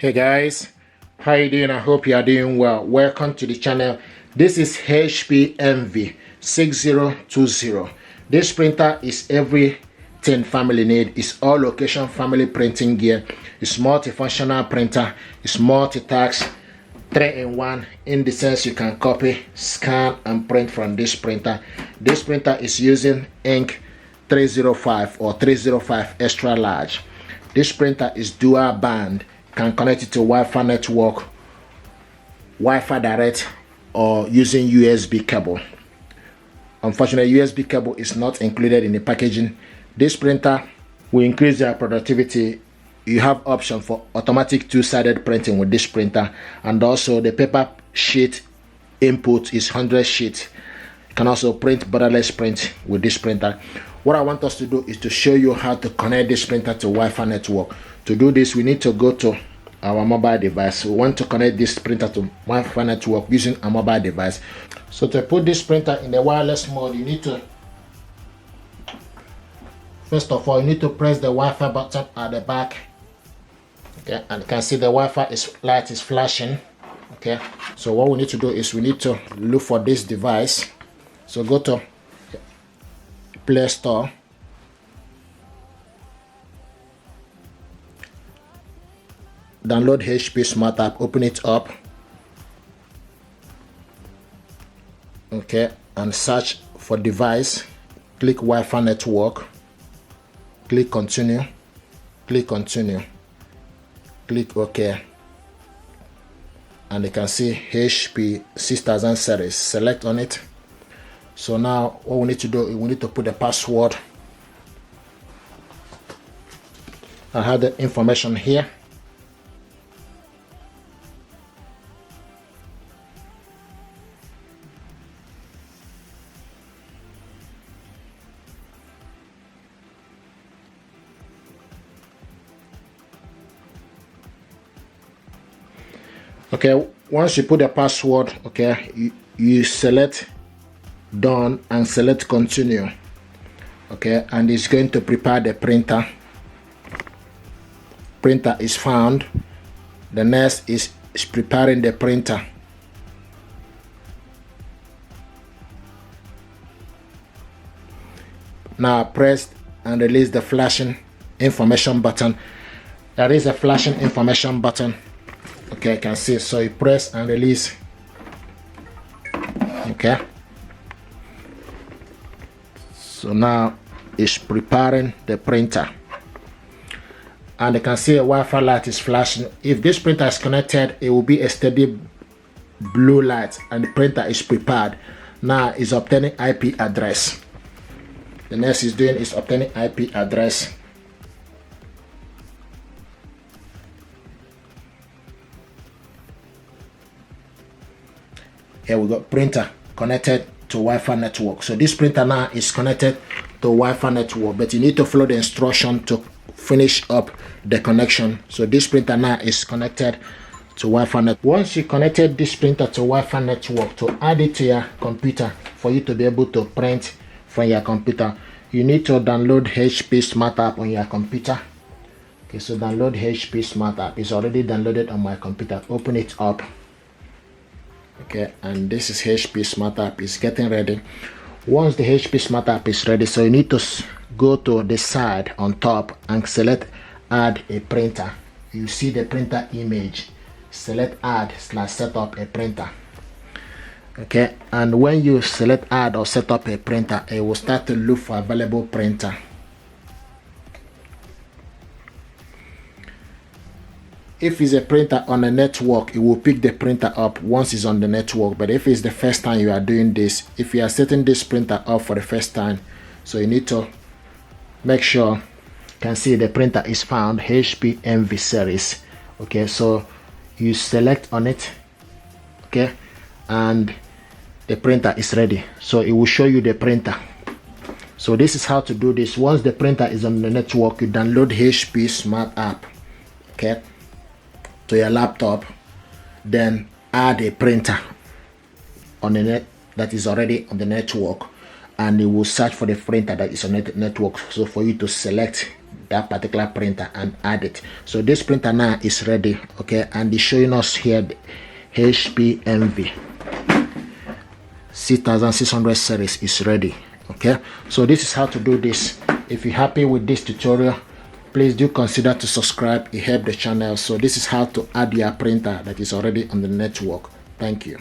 Hey guys, how you doing? I hope you are doing well. Welcome to the channel. This is HP Envy 6020. This printer is everything family need. It's all location family printing gear. It's multifunctional printer. It's multi-task, 3-in-1 in the sense you can copy, scan and print from this printer. This printer is using ink 305 or 305 extra large. This printer is dual band, can connect it to Wi-Fi network, Wi-Fi direct, or using USB cable. Unfortunately, USB cable is not included in the packaging. This printer will increase your productivity. You have option for automatic two-sided printing with this printer, and also the paper sheet input is 100 sheet. You can also print borderless print with this printer. What I want us to do is to show you how to connect this printer to Wi-Fi network. To do this, we need to go to our mobile device. We want to connect this printer to Wi-Fi network using a mobile device. So to put this printer in the wireless mode, you need to, first of all, you need to press the Wi-Fi button at the back. Okay, and you can see the Wi-Fi light is flashing. Okay, so what we need to do is we need to look for this device. So go to Play Store. Download HP Smart App, open it up. Okay, and search for device. Click Wi-Fi network. Click continue. Click continue. Click OK. And you can see HP 6000 series. Select on it. So now what we need to do is we need to put the password. I have the information here. Okay, once you put the password, okay, you select done and select continue. Okay, and it's going to prepare the printer. Printer is found. The next is preparing the printer. Now press and release the flashing information button. There is a flashing information button. Okay, you can see. So you press and release. Okay. So now it's preparing the printer. And you can see a Wi-Fi light is flashing. If this printer is connected, it will be a steady blue light and the printer is prepared. Now it's obtaining IP address. The next is doing is obtaining IP address. Here we got printer connected to Wi-Fi network. So this printer now is connected to Wi-Fi network, but you need to follow the instruction to finish up the connection. So this printer now is connected to Wi-Fi network. Once you connected this printer to Wi-Fi network, to add it to your computer for you to be able to print from your computer, you need to download HP Smart App on your computer. Okay, so download HP Smart App. It's already downloaded on my computer. Open it up. Okay, and this is HP Smart App. It's getting ready. Once the HP Smart App is ready, so you need to go to the side on top and select add a printer. You see the printer image. Select add / set up a printer. Okay, and when you select add or set up a printer, it will start to look for available printer. If it's a printer on a network, it will pick the printer up once it's on the network. But if it's the first time you are doing this, if you are setting this printer up for the first time, so you need to make sure you can see the printer is found, HP Envy series. Okay, so you select on it. Okay, and the printer is ready. So it will show you the printer. So this is how to do this. Once the printer is on the network, you download HP Smart App. Okay, to your laptop, then add a printer on the net that is already on the network, and it will search for the printer that is on the network. So for you to select that particular printer and add it. So this printer now is ready, okay, and it's showing us here the HP Envy 6600 series is ready. Okay, so this is how to do this. If you're happy with this tutorial, please do consider to subscribe. It helps the channel. So this is how to add your printer that is already on the network. Thank you.